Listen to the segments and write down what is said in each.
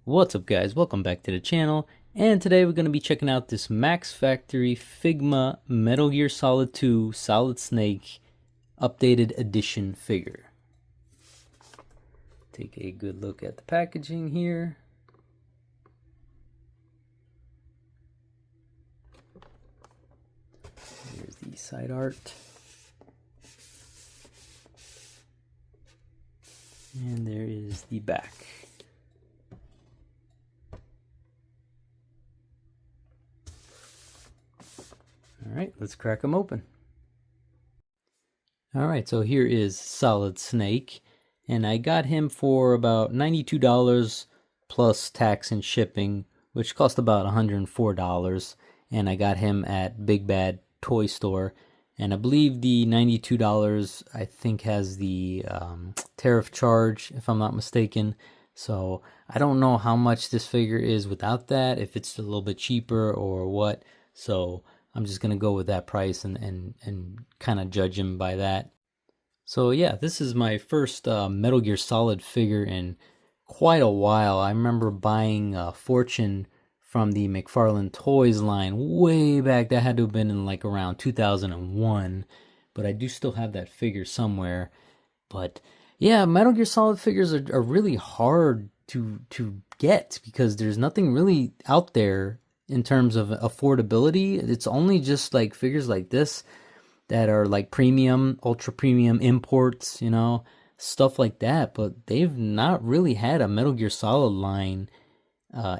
What's up guys, welcome back to the channel, and today we're going to be checking out this Max Factory Figma Metal Gear Solid 2 Solid Snake Updated Edition figure. Take a good look at the packaging here. Here's the side art. And there is the back. Alright, let's crack them open. Alright, so here is Solid Snake, and I got him for about $92 plus tax and shipping, which cost about $104, and I got him at Big Bad Toy Store, and I believe the $92 I think has the tariff charge, if I'm not mistaken. So I don't know how much this figure is without that, if it's a little bit cheaper or what. So I'm just going to go with that price and kind of judge him by that. So yeah, this is my first Metal Gear Solid figure in quite a while. I remember buying Fortune from the McFarlane Toys line way back. That had to have been in like around 2001. But I do still have that figure somewhere. But yeah, Metal Gear Solid figures are really hard to get because there's nothing really out there in terms of affordability. It's only just like figures like this that are like premium, ultra premium imports, you know, stuff like that. But they've not really had a Metal Gear Solid line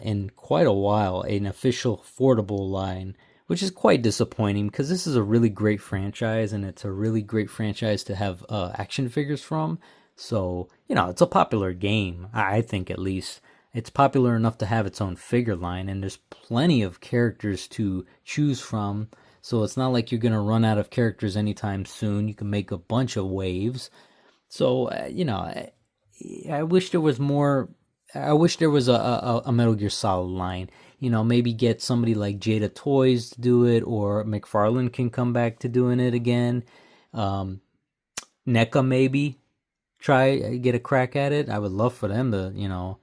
in quite a while, an official affordable line, which is quite disappointing because this is a really great franchise and it's a really great franchise to have action figures from. So, you know, it's a popular game, I think at least. It's popular enough to have its own figure line, and there's plenty of characters to choose from. So it's not like you're going to run out of characters anytime soon. You can make a bunch of waves. So, you know, I wish there was more. I wish there was a Metal Gear Solid line. You know, maybe get somebody like Jada Toys to do it, or McFarlane can come back to doing it again. NECA maybe try get a crack at it. I would love for them to, you know,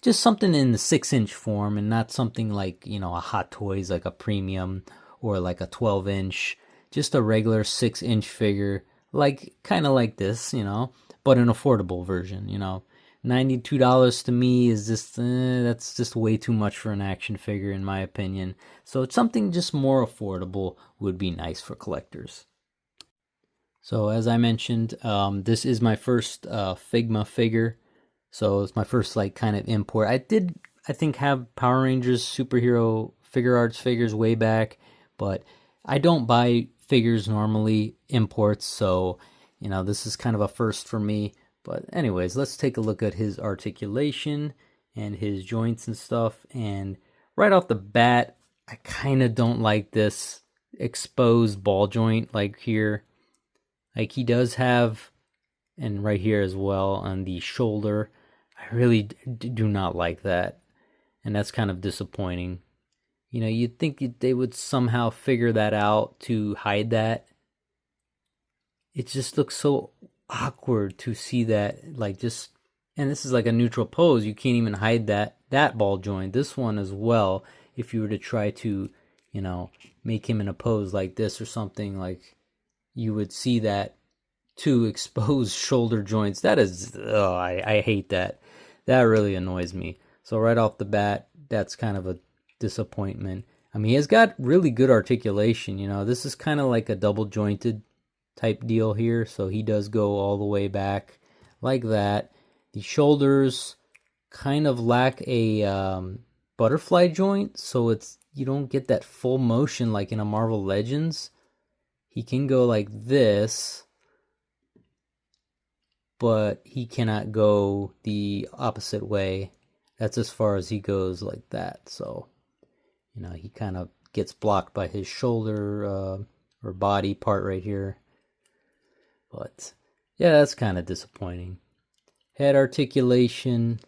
just something in the 6-inch form and not something like, you know, a Hot Toys, like a premium or like a 12-inch, just a regular 6-inch figure, like kind of like this, you know, but an affordable version, you know. $92 to me is just, that's just way too much for an action figure in my opinion. So it's something just more affordable would be nice for collectors. So as I mentioned, this is my first Figma figure. So it's my first like kind of import. I think have Power Rangers superhero figure arts figures way back, but I don't buy figures normally imports, so you know, this is kind of a first for me. But anyways, let's take a look at his articulation and his joints and stuff. And right off the bat, I kind of don't like this exposed ball joint like here. Like he does have, and right here as well on the shoulder. I really do not like that, and that's kind of disappointing. You know, you'd think they would somehow figure that out to hide that. It just looks so awkward to see that, like, just, and this is like a neutral pose. You can't even hide that ball joint. This one as well, if you were to try to, you know, make him in a pose like this or something, like, you would see that two exposed shoulder joints. That is, oh, I hate that. That really annoys me. So right off the bat, that's kind of a disappointment. I mean, he has got really good articulation, you know. This is kind of like a double jointed type deal here. So he does go all the way back like that. The shoulders kind of lack a butterfly joint, so it's, you don't get that full motion like in a Marvel Legends. He can go like this, but he cannot go the opposite way. That's as far as he goes, like that. So, you know, he kind of gets blocked by his shoulder or body part right here. But yeah, that's kind of disappointing. Head articulation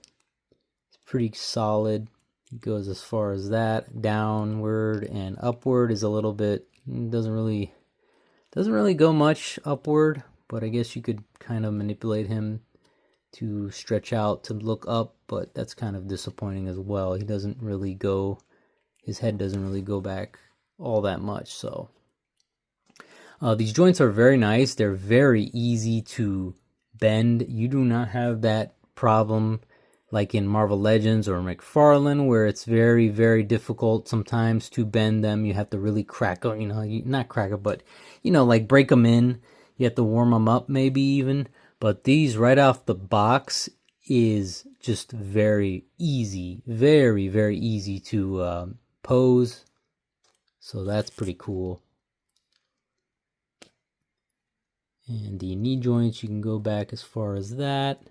is pretty solid. It goes as far as that. Downward and upward is a little bit, doesn't really go much upward, but I guess you could kind of manipulate him to stretch out to look up, but that's kind of disappointing as well. He doesn't really go, his head doesn't really go back all that much. So these joints are very nice. They're very easy to bend. You do not have that problem like in Marvel Legends or McFarlane, where it's very, very difficult sometimes to bend them. You have to really crack them, not crack it, but, like break them in. You have to warm them up maybe even. But these right off the box is just very easy, very, very easy to pose. So that's pretty cool. And the knee joints, you can go back as far as that.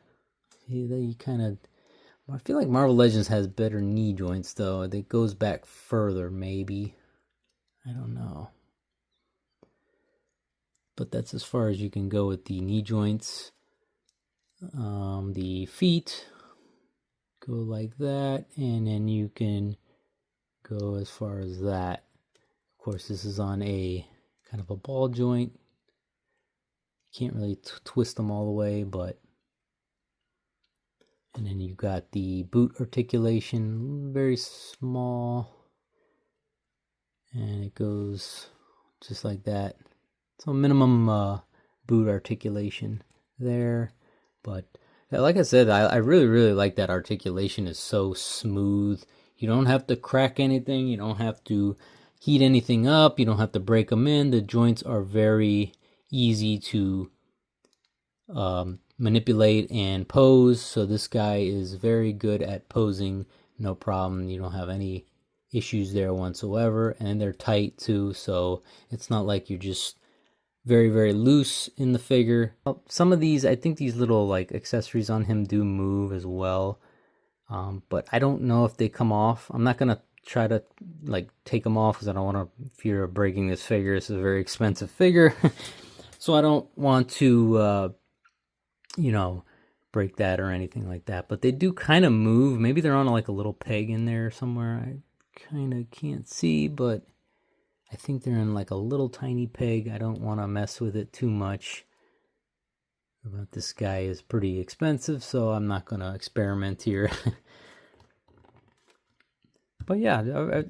You kind of, I feel like Marvel Legends has better knee joints though. It goes back further maybe. I don't know. But that's as far as you can go with the knee joints. The feet go like that, and then you can go as far as that. Of course, this is on a kind of a ball joint. You can't really twist them all the way, but. And then you've got the boot articulation, very small, and it goes just like that. So minimum boot articulation there. But like I said, I really, really like that articulation. Is so smooth. You don't have to crack anything. You don't have to heat anything up. You don't have to break them in. The joints are very easy to manipulate and pose. So this guy is very good at posing. No problem. You don't have any issues there whatsoever. And they're tight too. So it's not like you're just very, very loose in the figure. Some of these, I think these little like accessories on him do move as well. But I don't know if they come off. I'm not going to try to like take them off because I don't want to fear of breaking this figure. This is a very expensive figure. So I don't want to, break that or anything like that. But they do kind of move. Maybe they're on like a little peg in there somewhere. I kind of can't see, but I think they're in like a little tiny peg. I don't want to mess with it too much. But this guy is pretty expensive, so I'm not going to experiment here. But yeah,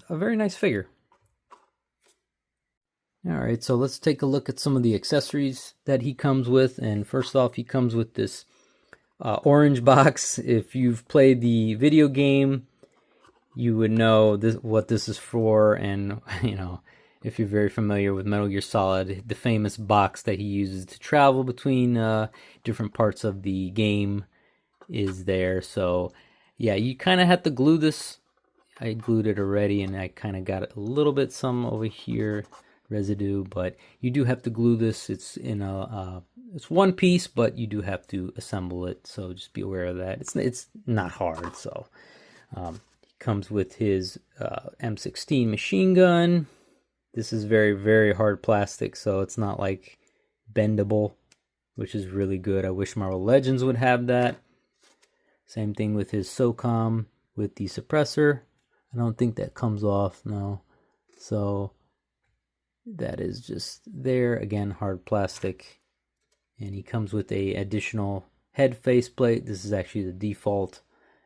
a very nice figure. Alright, so let's take a look at some of the accessories that he comes with. And first off, he comes with this orange box. If you've played the video game, you would know what this is for. And, if you're very familiar with Metal Gear Solid, the famous box that he uses to travel between different parts of the game is there. So, yeah, you kind of have to glue this. I glued it already, and I kind of got a little bit some over here, residue, but you do have to glue this. It's in it's one piece, but you do have to assemble it. So just be aware of that. It's not hard. So he comes with his M16 machine gun. This is very, very hard plastic, so it's not like bendable, which is really good. I wish Marvel Legends would have that. Same thing with his SOCOM with the suppressor. I don't think that comes off, no. So that is just there. Again, hard plastic. And he comes with a additional head faceplate. This is actually the default.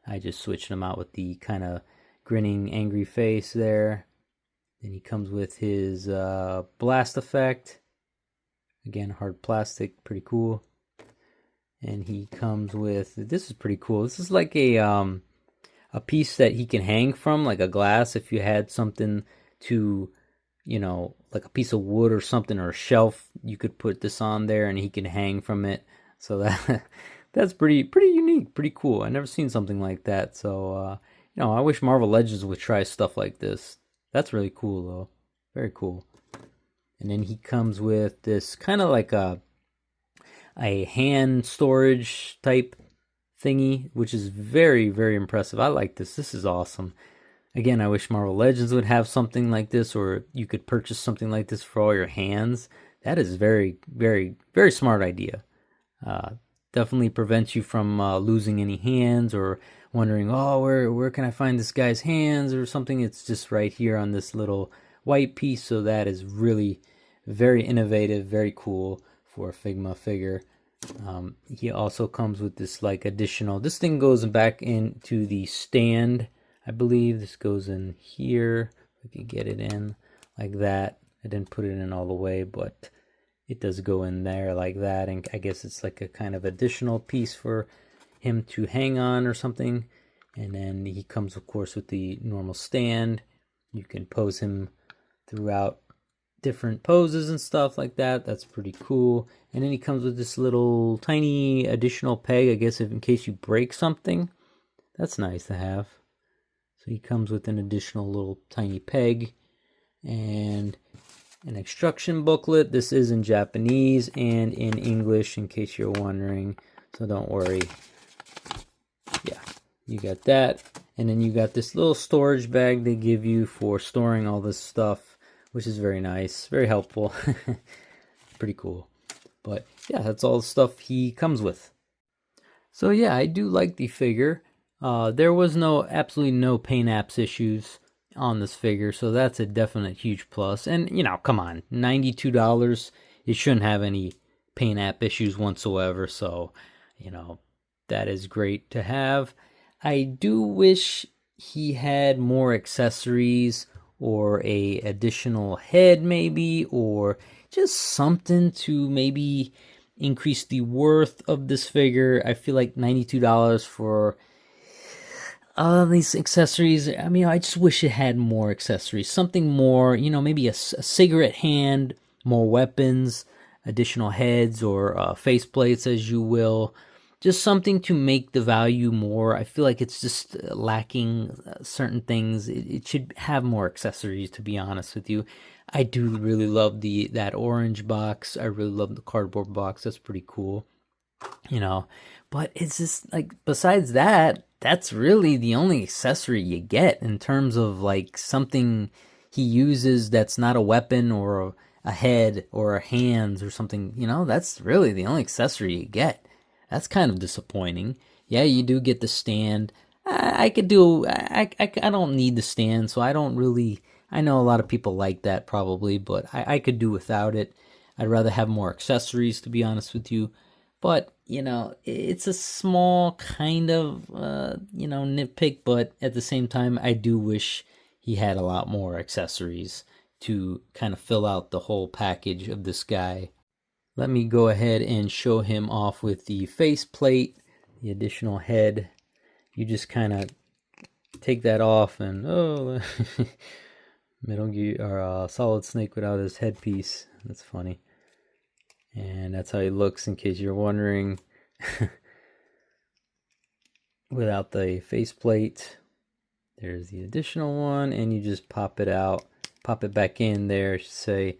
I just switched them out with the kind of grinning, angry face there. Then he comes with his blast effect. Again, hard plastic, pretty cool. And he comes with, this is pretty cool. This is like a piece that he can hang from, like a glass. If you had something to, like a piece of wood or something, or a shelf, you could put this on there and he can hang from it. So that's pretty unique, pretty cool. I've never seen something like that. So, I wish Marvel Legends would try stuff like this. That's really cool, though. Very cool. And then he comes with this kind of like a hand storage type thingy, which is very, very impressive. I like this. This is awesome. Again, I wish Marvel Legends would have something like this, or you could purchase something like this for all your hands. That is very, very, very smart idea. Definitely prevents you from losing any hands or wondering, oh, where can I find this guy's hands or something. It's just right here on this little white piece. So that is really very innovative, very cool for a Figma figure. He also comes with this like additional, this thing goes back into the stand. I believe this goes in here. We can get it in like that. I didn't put it in all the way, but it does go in there like that. And I guess it's like a kind of additional piece for him to hang on or something. And then he comes, of course, with the normal stand. You can pose him throughout different poses and stuff like that. That's pretty cool. And then he comes with this little tiny additional peg, I guess, if in case you break something. That's nice to have. So he comes with an additional little tiny peg and an instruction booklet. This is in Japanese and in English, in case you're wondering. So don't worry. Yeah, you got that. And then you got this little storage bag they give you for storing all this stuff, which is very nice, very helpful. Pretty cool. But yeah, that's all the stuff he comes with. So yeah, I do like the figure. There was absolutely no paint apps issues on this figure, so that's a definite huge plus. And you know, come on, $92, it shouldn't have any paint app issues whatsoever. So, you know, that is great to have. I do wish he had more accessories or a additional head maybe, or just something to maybe increase the worth of this figure. I feel like $92 for these accessories, I mean, I just wish it had more accessories, something more, you know, maybe a cigarette hand, more weapons, additional heads or face plates, as you will. Just something to make the value more. I feel like it's just lacking certain things. It should have more accessories, to be honest with you. I do really love that orange box. I really love the cardboard box. That's pretty cool, you know. But it's just like, besides that, that's really the only accessory you get in terms of like something he uses that's not a weapon or a head or a hands or something, you know. That's really the only accessory you get. That's kind of disappointing. Yeah, you do get the stand. I don't need the stand, so I don't really, I know a lot of people like that probably, but I could do without it. I'd rather have more accessories, to be honest with you. But, you know, it's a small kind of, you know, nitpick, but at the same time, I do wish he had a lot more accessories to kind of fill out the whole package of this guy. Let me go ahead and show him off with the face plate, the additional head. You just kind of take that off and, oh, Metal Gear or Solid Snake without his headpiece. That's funny. And that's how he looks, in case you're wondering. Without the faceplate. There's the additional one, and you just pop it out, pop it back in there, I should say,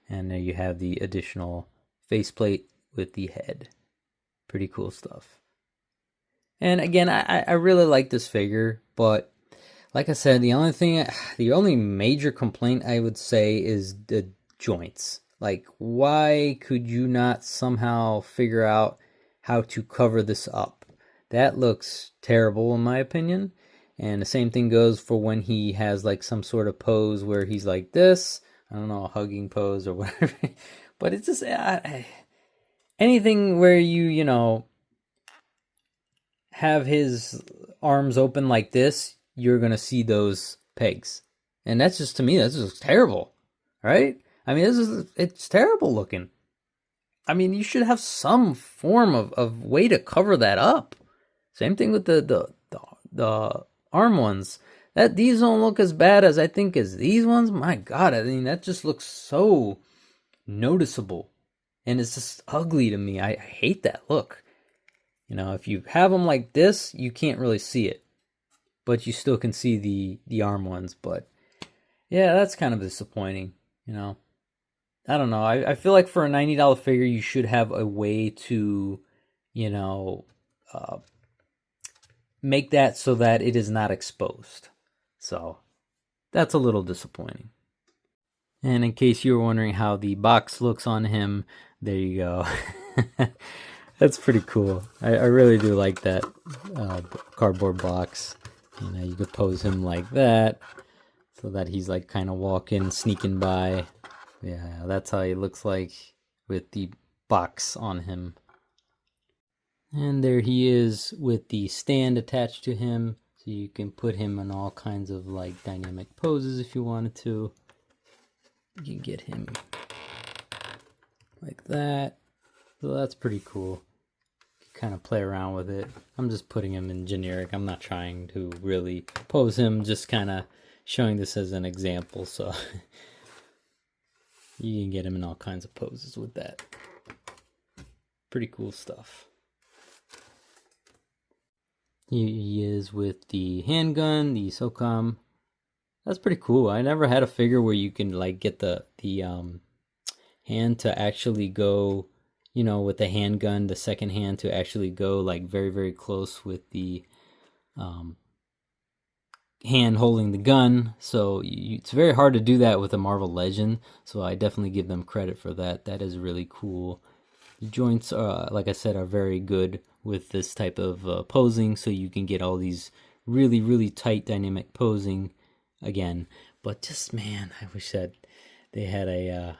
and there you have the additional faceplate with the head. Pretty cool stuff. And again, I really like this figure, but like I said, the only major complaint I would say is the joints. Like, why could you not somehow figure out how to cover this up? That looks terrible in my opinion. And the same thing goes for when he has like some sort of pose where he's like this. I don't know, a hugging pose or whatever. But it's just anything where you know, have his arms open like this, you're going to see those pegs. And that's just, to me, that's just terrible, right? I mean, it's terrible looking. I mean, you should have some form of way to cover that up. Same thing with the arm ones. These don't look as bad as I think as these ones. My God, I mean, that just looks so noticeable. And it's just ugly to me. I hate that look. You know, if you have them like this, you can't really see it. But you still can see the arm ones. But yeah, that's kind of disappointing, you know. I don't know. I feel like for a $90 figure, you should have a way to, you know, make that so that it is not exposed. So that's a little disappointing. And in case you were wondering how the box looks on him, there you go. That's pretty cool. I really do like that cardboard box. You know, you could pose him like that so that he's like kind of walking, sneaking by. Yeah, that's how he looks like with the box on him. And there he is with the stand attached to him. So you can put him in all kinds of like dynamic poses if you wanted to. You can get him like that. So that's pretty cool. Kind of play around with it. I'm just putting him in generic. I'm not trying to really pose him, just kind of showing this as an example. So you can get him in all kinds of poses with that. Pretty cool stuff. Here he is with the handgun, the SOCOM. That's pretty cool. I never had a figure where you can like get the hand to actually go, you know, with the handgun, the second hand to actually go like very, very close with the hand holding the gun. So it's very hard to do that with a Marvel Legend. So I definitely give them credit for that. That is really cool. The joints, like I said, are very good with this type of posing. So you can get all these really, really tight dynamic posing again. But just, man, I wish that they had a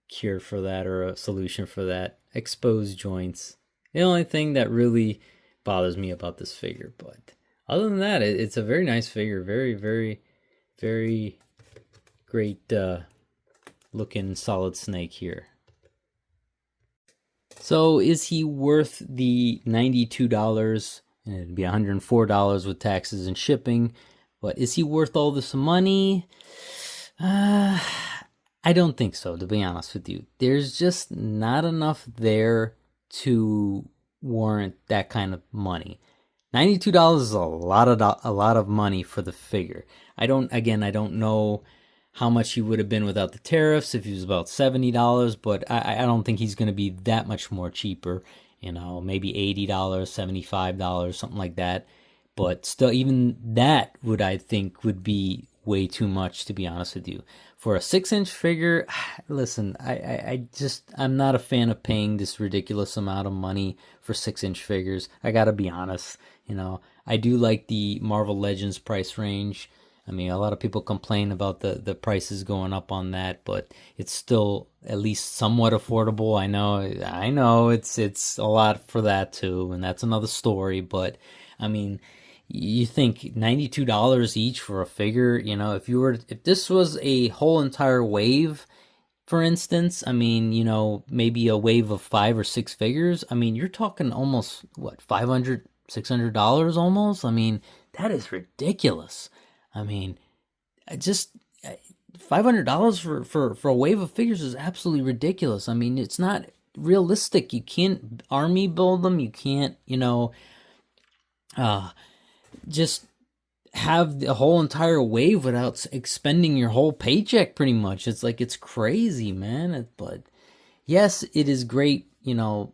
cure for that or a solution for that. Exposed joints. The only thing that really bothers me about this figure, but other than that, it's a very nice figure. Very, very, very great looking Solid Snake here. So is he worth the $92? And it'd be $104 with taxes and shipping. But is he worth all this money? I don't think so, to be honest with you. There's just not enough there to warrant that kind of money. $92 is a lot of money for the figure. I don't know how much he would have been without the tariffs, if he was about $70, but I don't think he's going to be that much more cheaper. You know, maybe $80, $75, something like that. But still, even that I think would be way too much, to be honest with you. For a 6-inch figure, listen, I'm not a fan of paying this ridiculous amount of money for 6-inch figures. I gotta be honest, you know. I do like the Marvel Legends price range. I mean, a lot of people complain about the prices going up on that, but it's still at least somewhat affordable. I know it's a lot for that too, and that's another story, but I mean, you think $92 each for a figure, you know, if this was a whole entire wave, for instance, I mean, you know, maybe a wave of 5 or 6 figures, I mean, you're talking almost, what, $500, $600 almost? I mean, that is ridiculous. I mean, just $500 for a wave of figures is absolutely ridiculous. I mean, it's not realistic. You can't army build them. You can't, you know, just have the whole entire wave without expending your whole paycheck, pretty much. It's like, it's crazy, man. But yes, it is great, you know,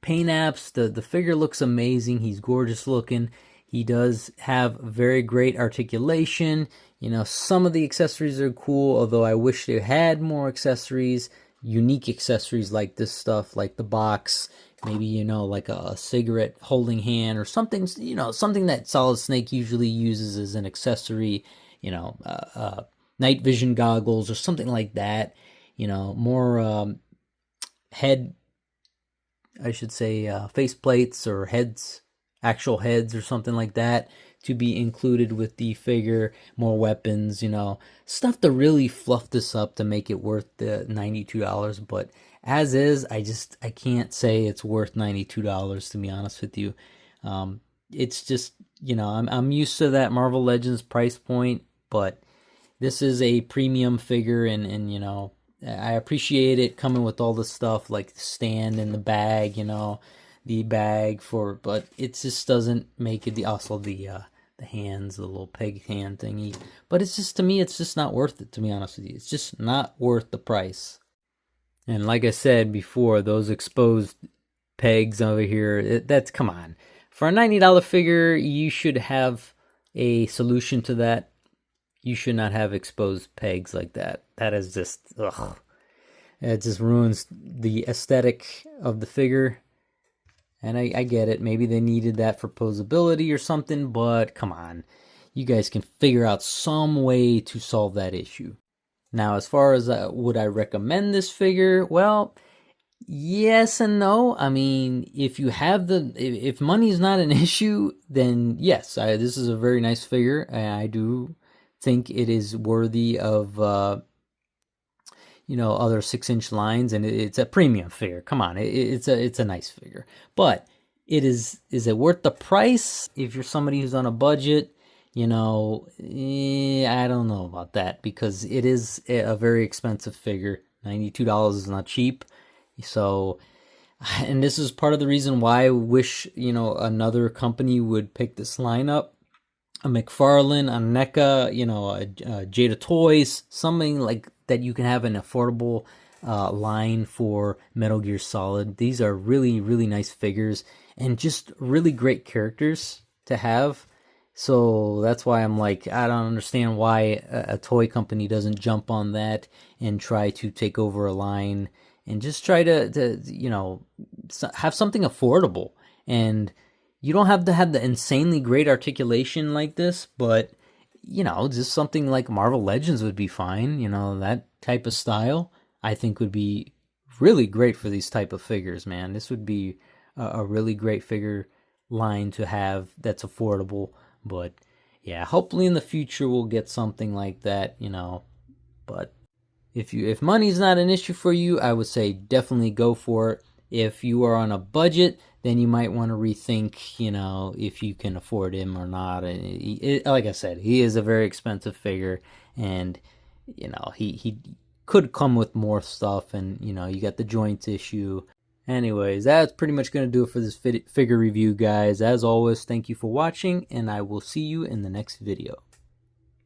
paint apps. The figure looks amazing. He's gorgeous looking. He does have very great articulation. You know, some of the accessories are cool, although I wish they had more accessories, unique accessories like this stuff, like the box, maybe, you know, like a cigarette holding hand or something, you know, something that Solid Snake usually uses as an accessory, you know, night vision goggles or something like that, you know, more head, I should say, face plates or heads, actual heads or something like that to be included with the figure, more weapons, you know, stuff to really fluff this up to make it worth the $92. But as is, I can't say it's worth $92, to be honest with you. It's just, you know, I'm used to that Marvel Legends price point, but this is a premium figure, and you know, I appreciate it coming with all the stuff like the stand and the bag, you know, the bag for, but it just doesn't make it. Also the hands, the little peg hand thingy, but it's just, to me, it's just not worth it, to be honest with you. It's just not worth the price. And like I said before, those exposed pegs over here, that's, come on. For a $90 figure, you should have a solution to that. You should not have exposed pegs like that. That is just, ugh. It just ruins the aesthetic of the figure. And I get it. Maybe they needed that for posability or something, but come on. You guys can figure out some way to solve that issue. Now, as far as would I recommend this figure? Well, Yes and no. I mean, if you have if money is not an issue, then yes, this is a very nice figure. And I do think it is worthy of, other 6-inch lines, and it's a premium figure. Come on, it's a nice figure. But is it worth the price? If you're somebody who's on a budget, I don't know about that, because it is a very expensive figure. $92 is not cheap. So, and this is part of the reason why I wish, another company would pick this line up. A McFarlane, a NECA, a Jada Toys, something like that you can have an affordable line for Metal Gear Solid. These are really, really nice figures and just really great characters to have. So that's why I'm like, I don't understand why a toy company doesn't jump on that and try to take over a line and just try to have something affordable. And you don't have to have the insanely great articulation like this, but just something like Marvel Legends would be fine. That type of style I think would be really great for these type of figures, man. This would be a really great figure line to have that's affordable. But yeah, hopefully in the future we'll get something like that, But if money's not an issue for you, I would say definitely go for it. If you are on a budget, then you might want to rethink, if you can afford him or not. Like I said, he is a very expensive figure, and he could come with more stuff, and you got the joints issue. Anyways, that's pretty much going to do it for this figure review, guys. As always, thank you for watching, and I will see you in the next video.